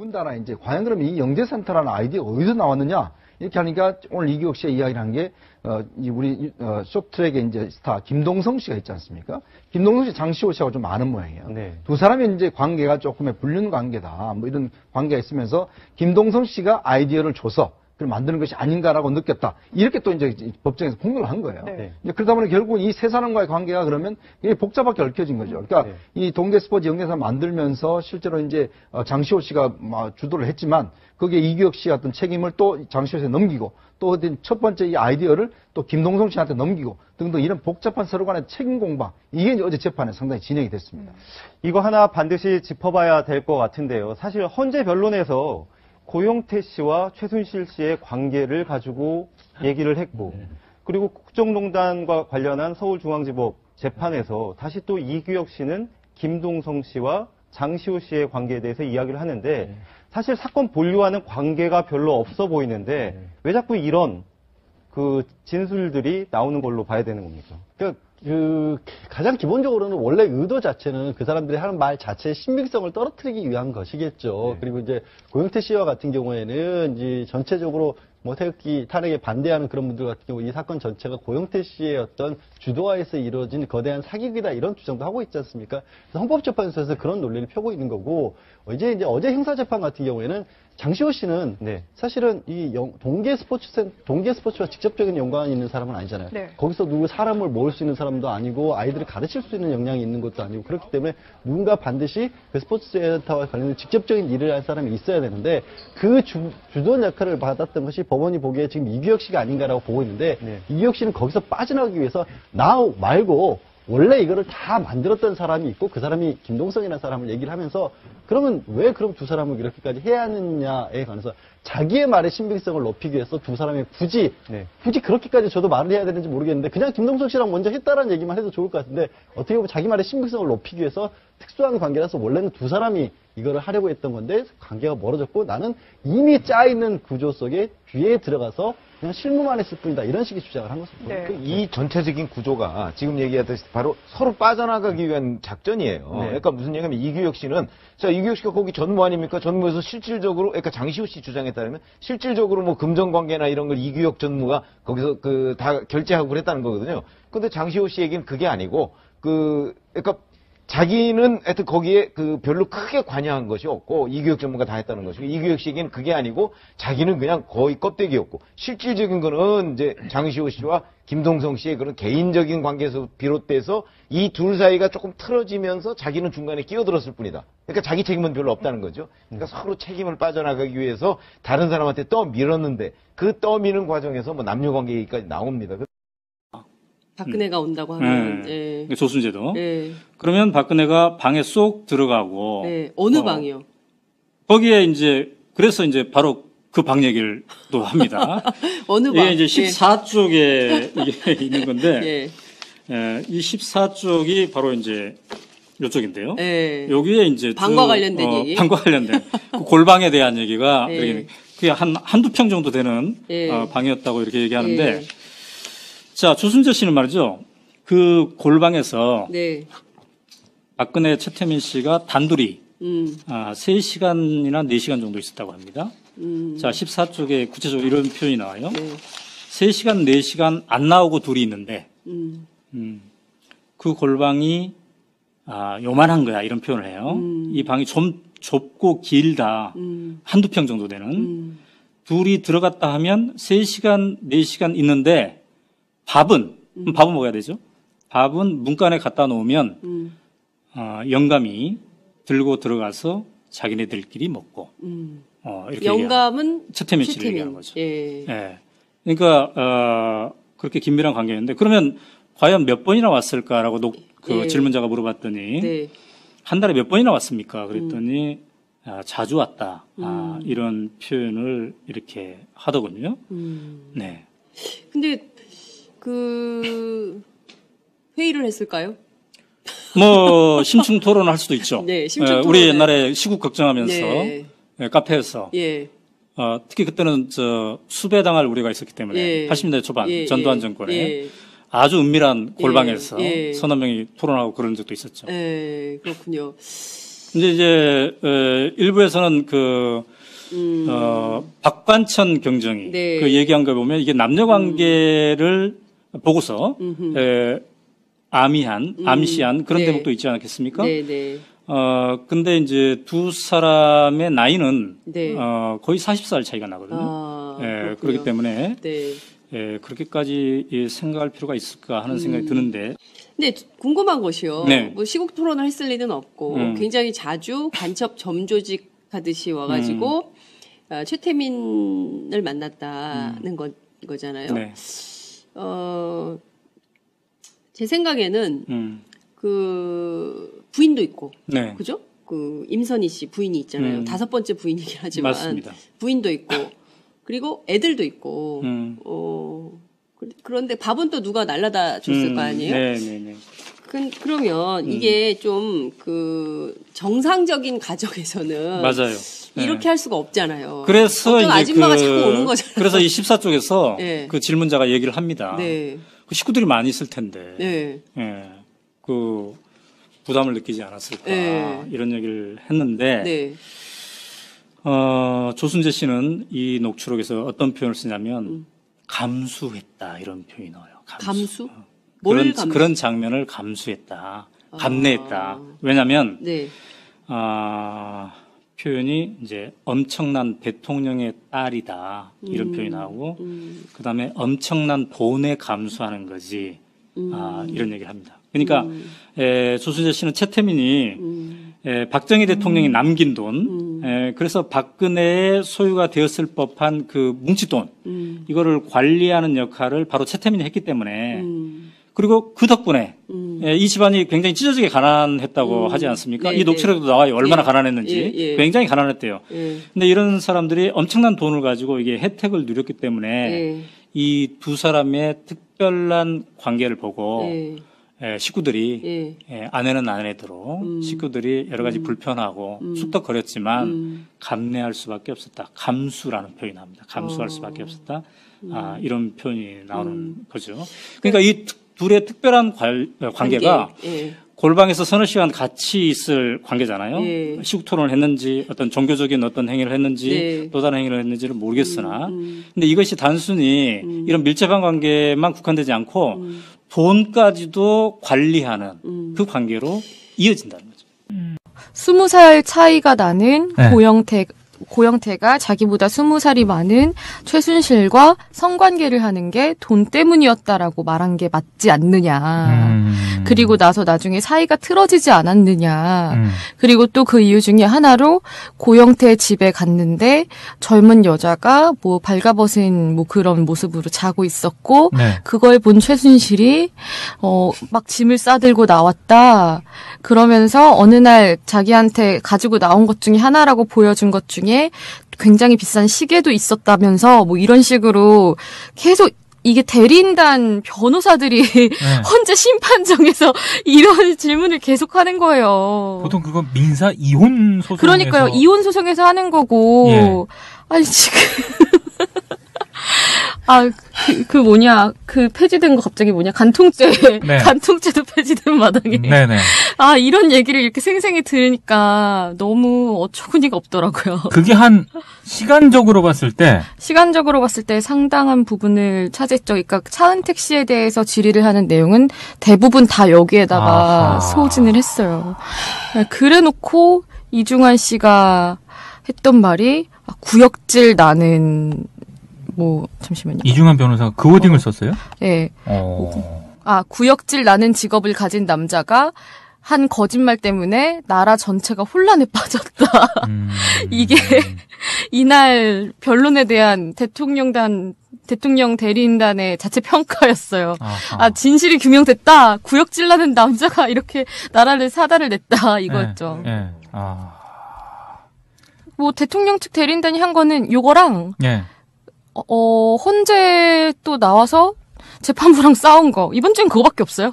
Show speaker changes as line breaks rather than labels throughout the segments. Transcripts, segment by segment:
더군다나 이제 과연 그럼 이 영재센터라는 아이디어가 어디서 나왔느냐? 이렇게 하니까 오늘 이규혁 씨가 이야기를 한 게, 우리, 쇼트트랙의 이제 스타, 김동성 씨가 있지 않습니까? 김동성 씨, 장시호 씨하고 좀 아는 모양이에요.
네.
두 사람의 이제 관계가 조금의 불륜 관계다. 뭐 이런 관계가 있으면서 김동성 씨가 아이디어를 줘서 그걸 만드는 것이 아닌가라고 느꼈다. 이렇게 또 이제 법정에서 폭로를 한 거예요.
네.
그러다 보니 결국은 이 세 사람과의 관계가 그러면 이게 복잡하게 얽혀진 거죠. 그러니까
네.
이 동계 스포츠 영재사 만들면서 실제로 이제 장시호 씨가 막 주도를 했지만 거기에 이규혁 씨의 어떤 책임을 또 장시호 씨한테 넘기고 또 첫 번째 이 아이디어를 또 김동성 씨한테 넘기고 등등 이런 복잡한 서로 간의 책임 공방 이게 이제 어제 재판에 상당히 진행이 됐습니다.
이거 하나 반드시 짚어봐야 될 것 같은데요. 사실 헌재 변론에서 고영태 씨와 최순실 씨의 관계를 가지고 얘기를 했고 그리고 국정농단과 관련한 서울중앙지법 재판에서 다시 또 이규혁 씨는 김동성 씨와 장시호 씨의 관계에 대해서 이야기를 하는데 사실 사건 본류와는 관계가 별로 없어 보이는데 왜 자꾸 이런 그 진술들이 나오는 걸로 봐야 되는 겁니까?
그러니까 가장 기본적으로는 원래 의도 자체는 그 사람들이 하는 말 자체의 신빙성을 떨어뜨리기 위한 것이겠죠.
네.
그리고 이제 고영태 씨와 같은 경우에는 이제 전체적으로 뭐 태극기 탄핵에 반대하는 그런 분들 같은 경우 이 사건 전체가 고영태 씨의 어떤 주도하에서 이루어진 거대한 사기극이다 이런 주장도 하고 있지 않습니까? 그래서 헌법재판소에서 그런 논리를 펴고 있는 거고 이제 어제 형사재판 같은 경우에는 장시호 씨는
네.
사실은 이 동계 스포츠와 직접적인 연관이 있는 사람은 아니잖아요.
네.
거기서 누구 사람을 모을 수 있는 사람도 아니고 아이들을 가르칠 수 있는 역량이 있는 것도 아니고 그렇기 때문에 누군가 반드시 그 스포츠 센터와 관련된 직접적인 일을 할 사람이 있어야 되는데 그 주도원 역할을 받았던 것이 법원이 보기에 지금 이규혁 씨가 아닌가라고 보고 있는데
네.
이규혁 씨는 거기서 빠져나가기 위해서 나 말고 원래 이거를 다 만들었던 사람이 있고 그 사람이 김동성이라는 사람을 얘기를 하면서 그러면 왜 그럼 두 사람을 이렇게까지 해야 하느냐에 관해서 자기의 말의 신빙성을 높이기 위해서 두 사람이 굳이 그렇게까지 저도 말을 해야 되는지 모르겠는데 그냥 김동성 씨랑 먼저 했다라는 얘기만 해도 좋을 것 같은데 어떻게 보면 자기 말의 신빙성을 높이기 위해서 특수한 관계라서 원래는 두 사람이 이거를 하려고 했던 건데 관계가 멀어졌고 나는 이미 짜있는 구조 속에 뒤에 들어가서 그냥 실무만 했을 뿐이다. 이런 식의 주장을 한 것입니다.
네.
이 전체적인 구조가 지금 얘기하듯이 바로 서로 빠져나가기 위한 작전이에요.
네.
그러니까 무슨 얘기냐면 이규혁 씨는 자 이규혁 씨가 거기 전무 아닙니까? 전무에서 실질적으로 그러니까 장시호 씨 주장에 따르면 실질적으로 뭐 금전 관계나 이런 걸 이규혁 전무가 거기서 그 다 결제하고 그랬다는 거거든요. 근데 장시호 씨 얘기는 그게 아니고 그러니까 자기는 하여튼 거기에 그 별로 크게 관여한 것이 없고 이규혁 전무가 다 했다는 것이고 이규혁 씨에게는 그게 아니고 자기는 그냥 거의 껍데기였고 실질적인 거는 이제 장시호 씨와 김동성 씨의 그런 개인적인 관계에서 비롯돼서 이 둘 사이가 조금 틀어지면서 자기는 중간에 끼어들었을 뿐이다. 그러니까 자기 책임은 별로 없다는 거죠. 그러니까 서로 책임을 빠져나가기 위해서 다른 사람한테 떠밀었는데 그 떠미는 과정에서 뭐 남녀관계 얘기까지 나옵니다.
박근혜가 온다고 하면, 예.
조순재도.
예.
그러면 박근혜가 방에 쏙 들어가고.
네. 어느 방이요?
거기에 이제, 그래서 이제 바로 그 방 얘기를 또 합니다.
어느 방?
이게 이제 14쪽에 이게 있는 건데.
예.
이 14쪽이 바로 이제 요쪽인데요.
예.
여기에 이제.
방과 관련된 얘기.
방과 관련된. 그 골방에 대한 얘기가.
예.
그게 한두 평 정도 되는
예.
방이었다고 이렇게 얘기하는데.
예.
자, 조순재 씨는 말이죠. 그 골방에서
네.
박근혜 최태민 씨가 단둘이 3시간이나 4시간 정도 있었다고 합니다. 자, 14쪽에 구체적으로 이런 표현이 나와요.
네.
3시간, 4시간 안 나오고 둘이 있는데 그 골방이 요만한 거야 이런 표현을 해요. 이 방이 좀 좁고 길다. 한두 평 정도 되는. 둘이 들어갔다 하면 3시간, 4시간 있는데 밥은 먹어야 되죠. 밥은 문간에 갖다 놓으면 영감이 들고 들어가서 자기네들끼리 먹고 이렇게
영감은
최태민 씨를 얘기하는 거죠.
예.
예. 그러니까 그렇게 긴밀한 관계였는데 그러면 과연 몇 번이나 왔을까라고 그 질문자가 물어봤더니
네.
한 달에 몇 번이나 왔습니까? 그랬더니 자주 왔다. 이런 표현을 이렇게 하더군요. 네.
근데 회의를 했을까요?
뭐 심층 토론을 할 수도 있죠.
네, 심층 토론.
우리 옛날에 시국 걱정하면서
네.
카페에서
예.
특히 그때는 수배당할 우려가 있었기 때문에
예.
80년대 초반
예.
전두환 정권에
예.
아주 은밀한 골방에서
예.
서너 명이 토론하고 그런 적도 있었죠.
예, 그렇군요.
이제 일부에서는 박관천 경정이
네.
그 얘기한 거 보면 이게 남녀 관계를 보고서 암시한 그런
네.
대목도 있지 않겠습니까?
네네.
근데 이제 두 사람의 나이는
네.
거의 40살 차이가 나거든요.
아,
예,
그렇군요.
그렇기 때문에
네.
예, 그렇게까지 생각할 필요가 있을까 하는 생각이 드는데.
근데 궁금한 것이요.
네.
뭐 시국 토론을 했을 리는 없고 굉장히 자주 간첩 점조직 하듯이 와가지고 최태민을 만났다는 거잖아요.
네.
제 생각에는 그 부인도 있고,
네.
그죠? 그 임선희 씨 부인이 있잖아요. 5번째 부인이긴 하지만
맞습니다.
부인도 있고, 그리고 애들도 있고. 그런데 밥은 또 누가 날라다 줬을 거 아니에요?
네.
그러면 이게 좀 그 정상적인 가정에서는
맞아요.
이렇게
네.
할 수가 없잖아요.
그래서
어떤
이제
아줌마가 자꾸 오는 거잖아요.
그래서 이 14쪽에서
네.
그 질문자가 얘기를 합니다.
네.
그 식구들이 많이 있을 텐데.
네.
예. 그 부담을 느끼지 않았을까
네.
이런 얘기를 했는데
네.
조순재 씨는 이 녹취록에서 어떤 표현을 쓰냐면 감수했다 이런 표현이 나와요.
감수? 뭘 감수?
그런 장면을 감수했다, 감내했다. 왜냐하면
네.
표현이 이제 엄청난 대통령의 딸이다 이런 표현이 나오고 그다음에 엄청난 돈에 감수하는 거지 이런 얘기를 합니다. 그러니까 조순재 씨는 최태민이 박정희 대통령이 남긴 돈, 그래서 박근혜의 소유가 되었을 법한 그 뭉칫돈, 이거를 관리하는 역할을 바로 최태민이 했기 때문에, 그리고 그 덕분에 이 집안이 굉장히 찢어지게 가난했다고 하지 않습니까?
네,
이 녹취록에도 나와요. 얼마나 가난했는지.
예.
굉장히 가난했대요.
예.
근데 이런 사람들이 엄청난 돈을 가지고 이게 혜택을 누렸기 때문에
예.
이 두 사람의 특별한 관계를 보고
예.
식구들이
예.
아내는 아내대로 식구들이 여러 가지 불편하고 쑥덕거렸지만 감내할 수밖에 없었다. 감수라는 표현이 나옵니다. 감수할 수밖에 없었다. 이런 표현이 나오는 거죠. 그러니까 이 둘의 특별한 관계가
예.
골방에서 서너 시간 같이 있을 관계잖아요.
예.
시국 토론을 했는지 어떤 종교적인 어떤 행위를 했는지
네.
또 다른 행위를 했는지를 모르겠으나 근데 이것이 단순히 이런 밀접한 관계만 국한되지 않고 돈까지도 관리하는 그 관계로 이어진다는 거죠.
20살 차이가 나는
네.
고영태가 자기보다 20살이 많은 최순실과 성관계를 하는 게 돈 때문이었다라고 말한 게 맞지 않느냐. 그리고 나서 나중에 사이가 틀어지지 않았느냐. 그리고 또 그 이유 중에 하나로 고영태 집에 갔는데 젊은 여자가 뭐 발가벗은 뭐 그런 모습으로 자고 있었고
네.
그걸 본 최순실이 막 짐을 싸들고 나왔다. 그러면서 어느 날 자기한테 가지고 나온 것 중에 하나라고 보여준 것 중에 굉장히 비싼 시계도 있었다면서 뭐 이런 식으로 계속 이게 대리인단 변호사들이 헌재 심판정에서 이런 질문을 계속하는 거예요.
보통 그거 민사 이혼 소송에서
그러니까요. 이혼 소송에서 하는 거고.
예.
아니 지금 그 폐지된 거 갑자기 간통죄.
네.
간통죄도 폐지된 마당에.
네네.
이런 얘기를 이렇게 생생히 들으니까 너무 어처구니가 없더라고요.
그게 시간적으로 봤을 때
시간적으로 봤을 때 상당한 부분을 차지했죠. 그러니까 차은택 씨에 대해서 질의를 하는 내용은 대부분 다 여기에다가
아하.
소진을 했어요. 그래놓고 이중환 씨가 했던 말이 구역질 나는 잠시만요.
이중환 변호사가 그 워딩을 썼어요?
네. 구역질 나는 직업을 가진 남자가 한 거짓말 때문에 나라 전체가 혼란에 빠졌다. 이게 이날 변론에 대한 대통령 대리인단의 자체 평가였어요. 진실이 규명됐다. 구역질 나는 남자가 이렇게 나라를 사달을 냈다. 이거였죠.
예.
대통령 측 대리인단이 한 거는 요거랑
예.
헌재 또 나와서 재판부랑 싸운 거. 이번 주엔 그거밖에 없어요.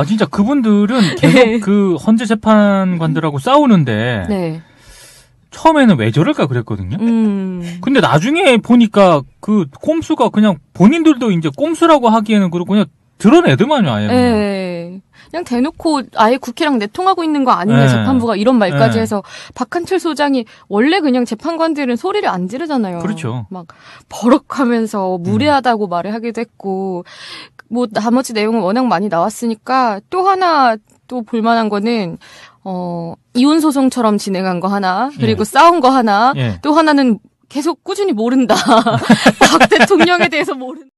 진짜 그분들은 계속
네.
그 헌재 재판관들하고 싸우는데
네.
처음에는 왜 저럴까 그랬거든요. 근데 나중에 보니까 그 꼼수가 그냥 본인들도 이제 꼼수라고 하기에는 그렇고 그냥 드러내더만요, 아예.
예. 그냥 대놓고 아예 국회랑 내통하고 있는 거 아니냐,
네.
재판부가 이런 말까지
네.
해서 박한철 소장이 원래 그냥 재판관들은 소리를 안 지르잖아요.
그렇죠.
막 버럭하면서 무례하다고 말을 하기도 했고, 뭐 나머지 내용은 워낙 많이 나왔으니까 또 하나 또 볼만한 거는 이혼 소송처럼 진행한 거 하나, 그리고 싸운 거 하나,
예.
또 하나는 계속 꾸준히 모른다. 박 대통령에 대해서 모른다.